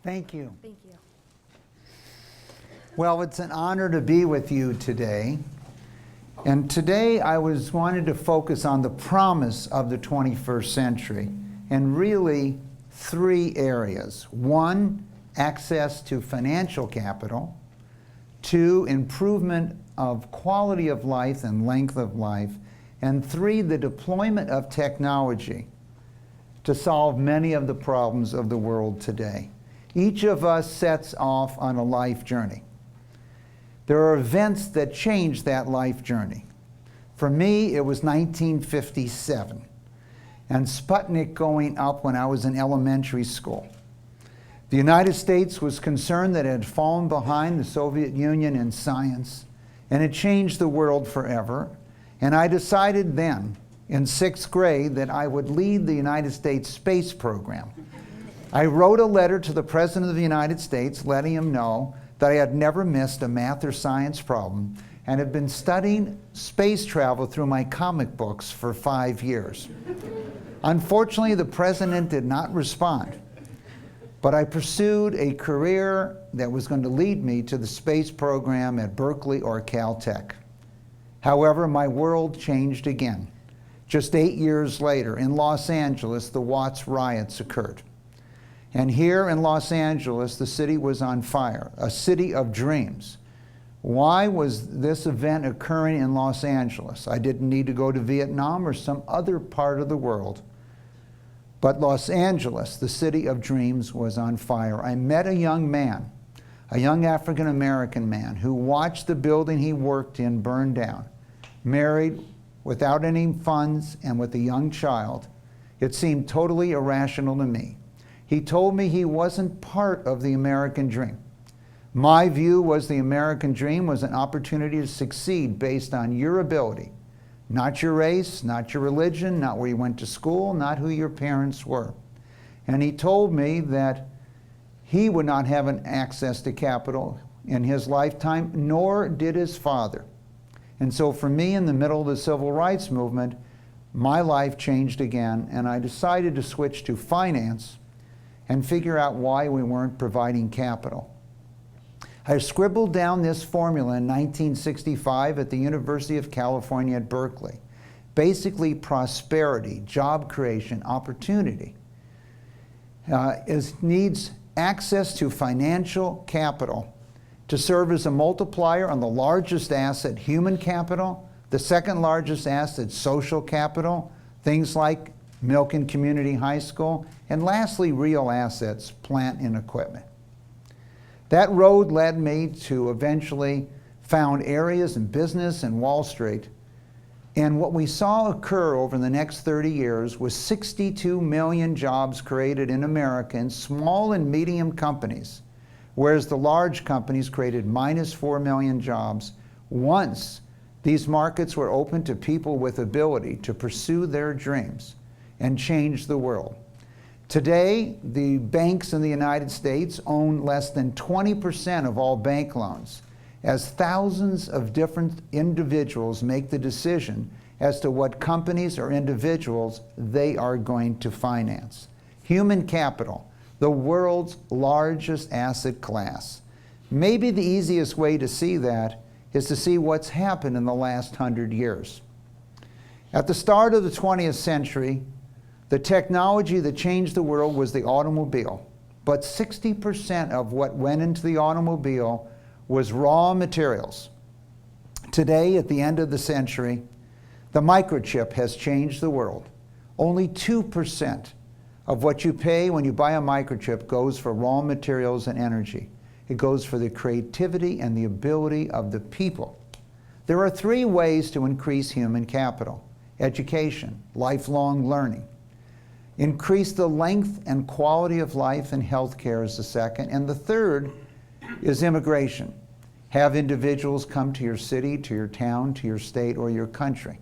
Thank you. Thank you. Well, it's an honor to be with you today. And today I wanted to focus on the promise of the 21st century and really three areas. One, access to financial capital. Two, improvement of quality of life and length of life. And three, the deployment of technology to solve many of the problems of the world today. Each of us sets off on a life journey. There are events that change that life journey. For me, it was 1957, and Sputnik going up when I was in elementary school. The United States was concerned that it had fallen behind the Soviet Union in science, and it changed the world forever. And I decided then, in 6th grade, that I would lead the United States space program. I wrote a letter to the President of the United States letting him know that I had never missed a math or science problem and had been studying space travel through my comic books for 5 years. Unfortunately, the President did not respond, but I pursued a career that was going to lead me to the space program at Berkeley or Caltech. However, my world changed again. Just 8 years later, in Los Angeles, the Watts riots occurred. And here in Los Angeles, the city was on fire, a city of dreams. Why was this event occurring in Los Angeles? I didn't need to go to Vietnam or some other part of the world. But Los Angeles, the city of dreams, was on fire. I met a young man, a young African-American man, who watched the building he worked in burn down, married, without any funds, and with a young child. It seemed totally irrational to me. He told me he wasn't part of the American dream. My view was the American dream was an opportunity to succeed based on your ability, not your race, not your religion, not where you went to school, not who your parents were. And he told me that he would not have an access to capital in his lifetime, nor did his father. And so for me, in the middle of the civil rights movement, my life changed again, and I decided to switch to finance and figure out why we weren't providing capital. I scribbled down this formula in 1965 at the University of California at Berkeley. Basically, prosperity, job creation, opportunity needs access to financial capital to serve as a multiplier on the largest asset, human capital, the second largest asset, social capital, things like Milken Community High School, and lastly, real assets, plant and equipment. That road led me to eventually found areas in business and Wall Street. And what we saw occur over the next 30 years was 62 million jobs created in America in small and medium companies, whereas the large companies created -4 million jobs once these markets were open to people with ability to pursue their dreams and change the world. Today, the banks in the United States own less than 20% of all bank loans, as thousands of different individuals make the decision as to what companies or individuals they are going to finance. Human capital, the world's largest asset class. Maybe the easiest way to see that is to see what's happened in the last 100 years. At the start of the 20th century, the technology that changed the world was the automobile, but 60% of what went into the automobile was raw materials. Today, at the end of the century, the microchip has changed the world. Only 2% of what you pay when you buy a microchip goes for raw materials and energy. It goes for the creativity and the ability of the people. There are 3 ways to increase human capital: education, lifelong learning. Increase the length and quality of life, and healthcare is the second. And the third is immigration. Have individuals come to your city, to your town, to your state, or your country.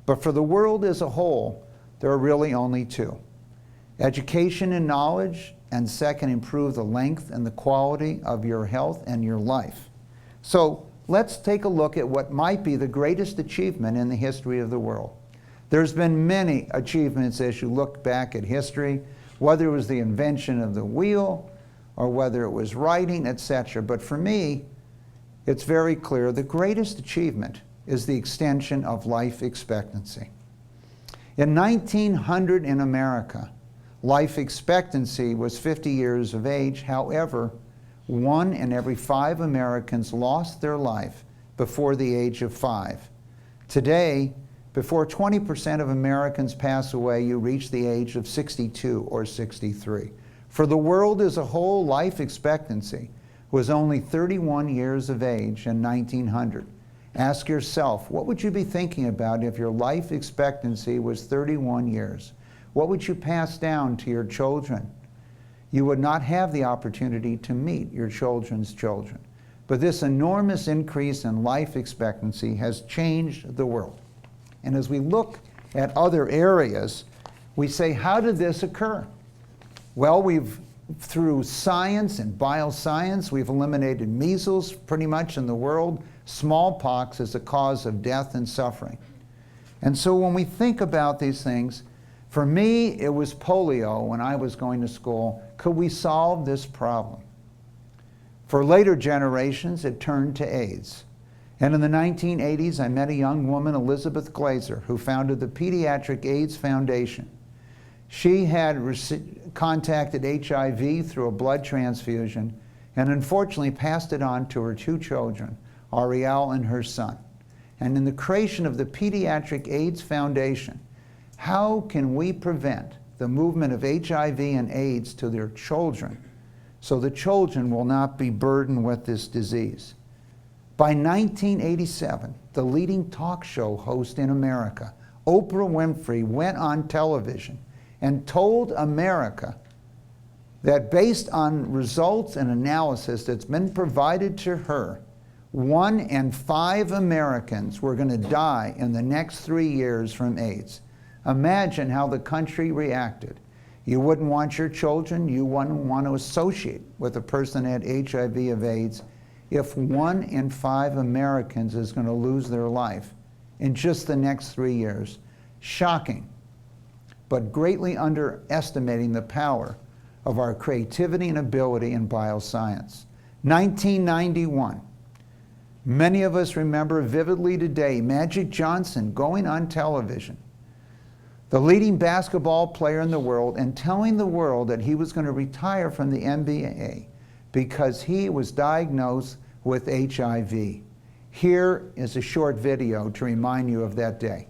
But for the world as a whole, there are really only 2. Education and knowledge, and second, improve the length and the quality of your health and your life. So let's take a look at what might be the greatest achievement in the history of the world. There's been many achievements as you look back at history, whether it was the invention of the wheel, or whether it was writing, etc. But for me, it's very clear the greatest achievement is the extension of life expectancy. In 1900 in America, life expectancy was 50 years of age. However, 1 in every 5 Americans lost their life before the age of 5. Today, before 20% of Americans pass away, you reach the age of 62 or 63. For the world as a whole, life expectancy was only 31 years of age in 1900. Ask yourself, what would you be thinking about if your life expectancy was 31 years? What would you pass down to your children? You would not have the opportunity to meet your children's children. But this enormous increase in life expectancy has changed the world. And as we look at other areas, we say, how did this occur? Well, through science and bioscience, we've eliminated measles pretty much in the world. Smallpox is a cause of death and suffering. And so when we think about these things, for me, it was polio when I was going to school. Could we solve this problem? For later generations, it turned to AIDS. And in the 1980s, I met a young woman, Elizabeth Glazer, who founded the Pediatric AIDS Foundation. She had contacted HIV through a blood transfusion and unfortunately passed it on to her 2 children, Ariel and her son. And in the creation of the Pediatric AIDS Foundation, how can we prevent the movement of HIV and AIDS to their children so the children will not be burdened with this disease? By 1987, the leading talk show host in America, Oprah Winfrey, went on television and told America that based on results and analysis that's been provided to her, 1 in 5 Americans were going to die in the next 3 years from AIDS. Imagine how the country reacted. You wouldn't want your children, you wouldn't want to associate with a person that had HIV of AIDS if 1 in 5 Americans is going to lose their life in just the next 3 years. Shocking, but greatly underestimating the power of our creativity and ability in bioscience. 1991. Many of us remember vividly today Magic Johnson going on television, the leading basketball player in the world, and telling the world that he was going to retire from the NBA because he was diagnosed with HIV. Here is a short video to remind you of that day.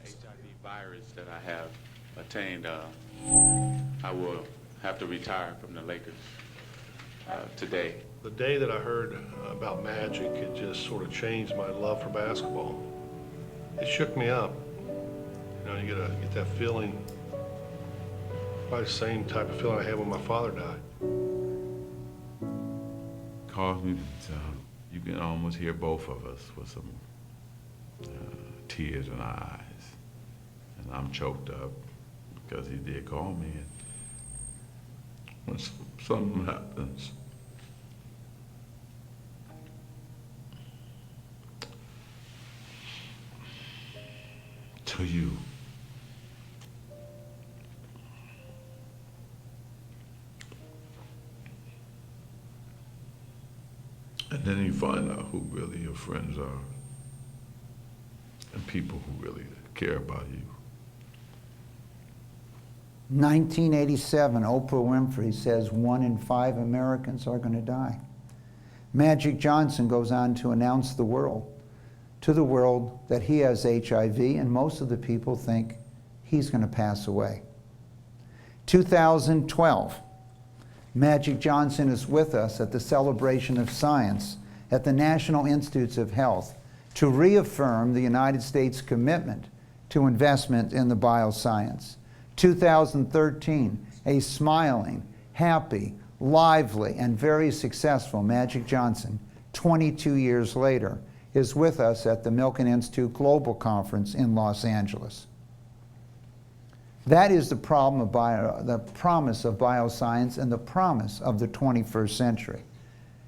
The HIV virus that I have attained, I will have to retire from the Lakers today. The day that I heard about Magic, it just sort of changed my love for basketball. It shook me up. You know, you get that feeling, probably the same type of feeling I had when my father died. Caused me to, you can almost hear both of us with some tears in our eyes. And I'm choked up because he did call me. And when something happens, to you, and then you find out who really your friends are and people who really care about you. 1987, Oprah Winfrey says 1 in 5 Americans are going to die. Magic Johnson goes on to announce to the world that he has HIV, and most of the people think he's going to pass away. 2012, Magic Johnson is with us at the celebration of science at the National Institutes of Health to reaffirm the United States' commitment to investment in the bioscience. 2013, a smiling, happy, lively, and very successful Magic Johnson, 22 years later, is with us at the Milken Institute Global Conference in Los Angeles. That is the promise of bioscience and the promise of the 21st century.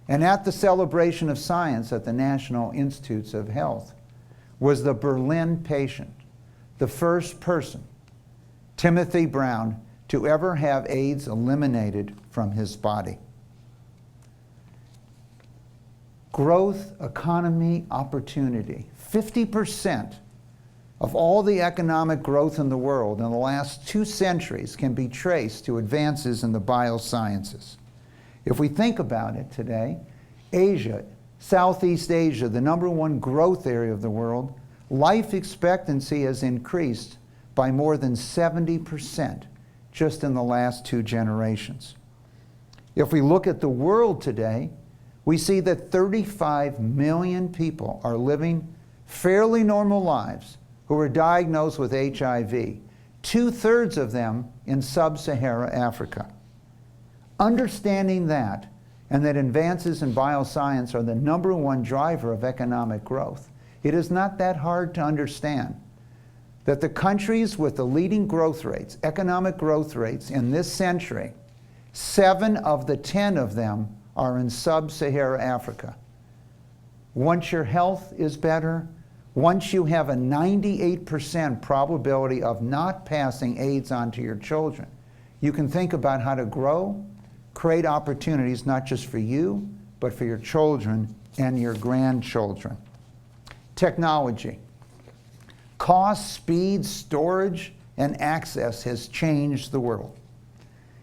And at the celebration of science at the National Institutes of Health was the Berlin patient, the first person, Timothy Brown, to ever have AIDS eliminated from his body. Growth, economy, opportunity. 50% of all the economic growth in the world in the last 2 centuries can be traced to advances in the biosciences. If we think about it today, Asia, Southeast Asia, the #1 growth area of the world, life expectancy has increased by more than 70% just in the last 2 generations. If we look at the world today, we see that 35 million people are living fairly normal lives who are diagnosed with HIV, 2/3 of them in sub-Saharan Africa. Understanding that, and that advances in bioscience are the #1 driver of economic growth, it is not that hard to understand that the countries with the leading growth rates, economic growth rates in this century, 7 of the 10 of them are in sub-Saharan Africa. Once your health is better, once you have a 98% probability of not passing AIDS on to your children, you can think about how to grow, create opportunities not just for you, but for your children and your grandchildren. Technology. Cost, speed, storage, and access has changed the world.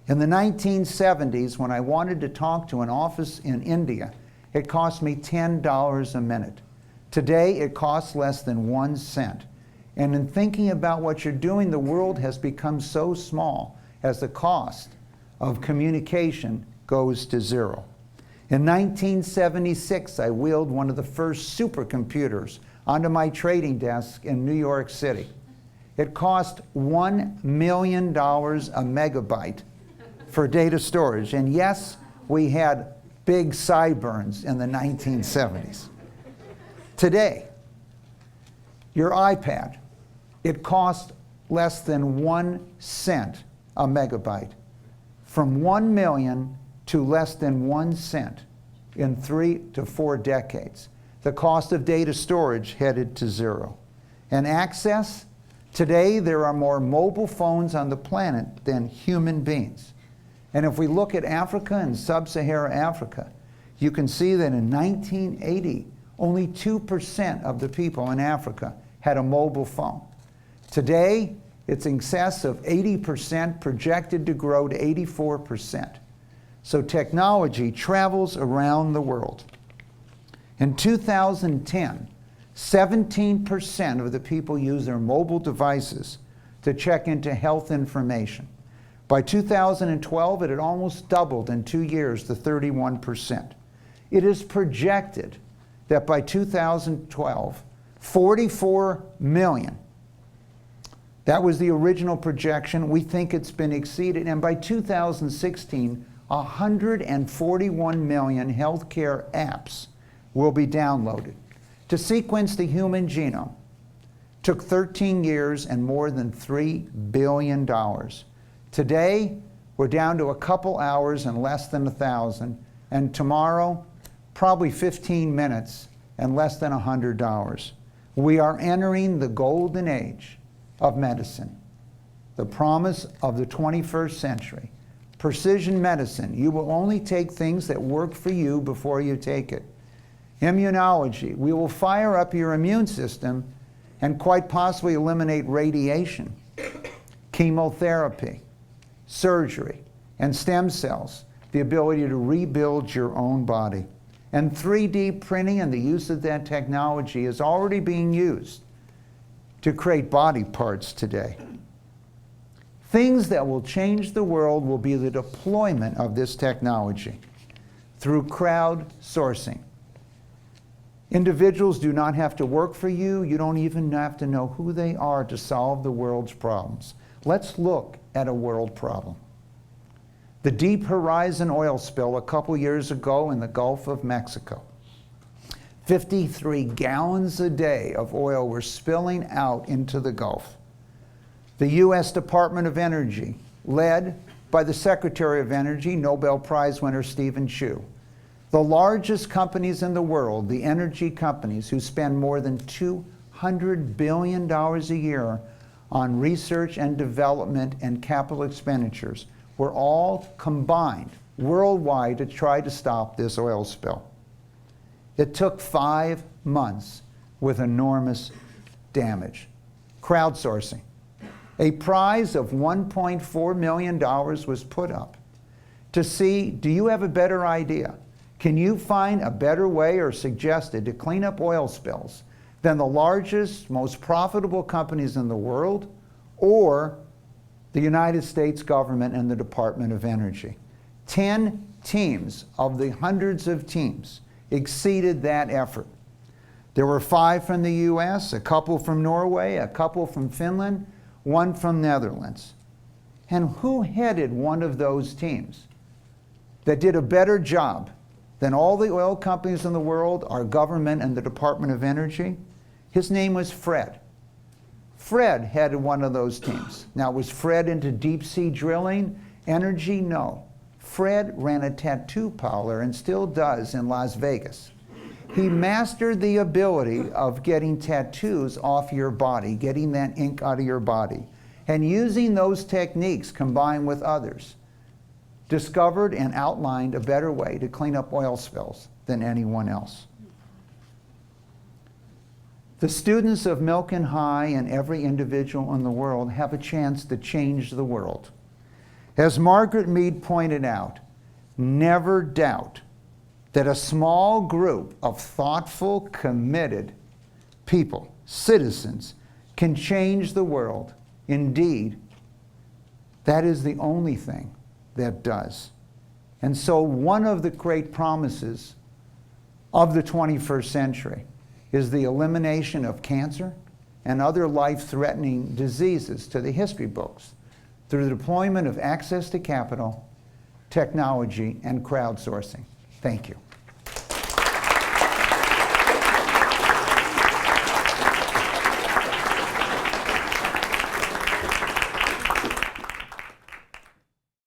In the 1970s, when I wanted to talk to an office in India, it cost me $10 a minute. Today, it costs less than 1 cent. And in thinking about what you're doing, the world has become so small as the cost of communication goes to 0. In 1976, I wheeled one of the first supercomputers onto my trading desk in New York City. It cost $1 million a megabyte for data storage. And yes, we had big sideburns in the 1970s. Today, your iPad, it costs less than 1 cent a megabyte. From 1 million to less than 1 cent in 3 to 4 decades. The cost of data storage headed to 0. And access, today there are more mobile phones on the planet than human beings. And if we look at Africa and sub-Saharan Africa, you can see that in 1980, only 2% of the people in Africa had a mobile phone. Today, it's in excess of 80%, projected to grow to 84%. So technology travels around the world. In 2010, 17% of the people use their mobile devices to check into health information. By 2012, it had almost doubled in 2 years to 31%. It is projected that by 2012, 44 million, that was the original projection. We think it's been exceeded. And by 2016, 141 million healthcare apps will be downloaded. To sequence the human genome took 13 years and more than $3 billion. Today, we're down to a couple hours and less than 1,000. And tomorrow, probably 15 minutes and less than $100. We are entering the golden age of medicine, the promise of the 21st century. Precision medicine. You will only take things that work for you before you take it. Immunology. We will fire up your immune system and quite possibly eliminate radiation, chemotherapy, surgery, and stem cells, the ability to rebuild your own body. And 3D printing and the use of that technology is already being used to create body parts today. Things that will change the world will be the deployment of this technology through crowdsourcing. Individuals do not have to work for you. You don't even have to know who they are to solve the world's problems. Let's look at a world problem. The Deep Horizon oil spill a couple years ago in the Gulf of Mexico. 53 gallons a day of oil were spilling out into the Gulf. The U.S. Department of Energy, led by the Secretary of Energy, Nobel Prize winner Stephen Chu, the largest companies in the world, the energy companies who spend more than $200 billion a year, on research and development and capital expenditures were all combined worldwide to try to stop this oil spill. It took 5 months with enormous damage. Crowdsourcing. A prize of $1.4 million was put up to see, do you have a better idea? Can you find a better way or suggested to clean up oil spills than the largest, most profitable companies in the world or the United States government and the Department of Energy? 10 teams of the hundreds of teams exceeded that effort. There were 5 from the US, a couple from Norway, a couple from Finland, 1 from Netherlands. And who headed one of those teams that did a better job than all the oil companies in the world, our government, and the Department of Energy? His name was Fred. Fred headed one of those teams. Now, was Fred into deep sea drilling, energy? No. Fred ran a tattoo parlor and still does in Las Vegas. He mastered the ability of getting tattoos off your body, getting that ink out of your body, and using those techniques combined with others, discovered and outlined a better way to clean up oil spills than anyone else. The students of Milken High and every individual in the world have a chance to change the world. As Margaret Mead pointed out, never doubt that a small group of thoughtful, committed people, citizens, can change the world. Indeed, that is the only thing that does. And so one of the great promises of the 21st century is the elimination of cancer and other life-threatening diseases to the history books through the deployment of access to capital, technology, and crowdsourcing. Thank you.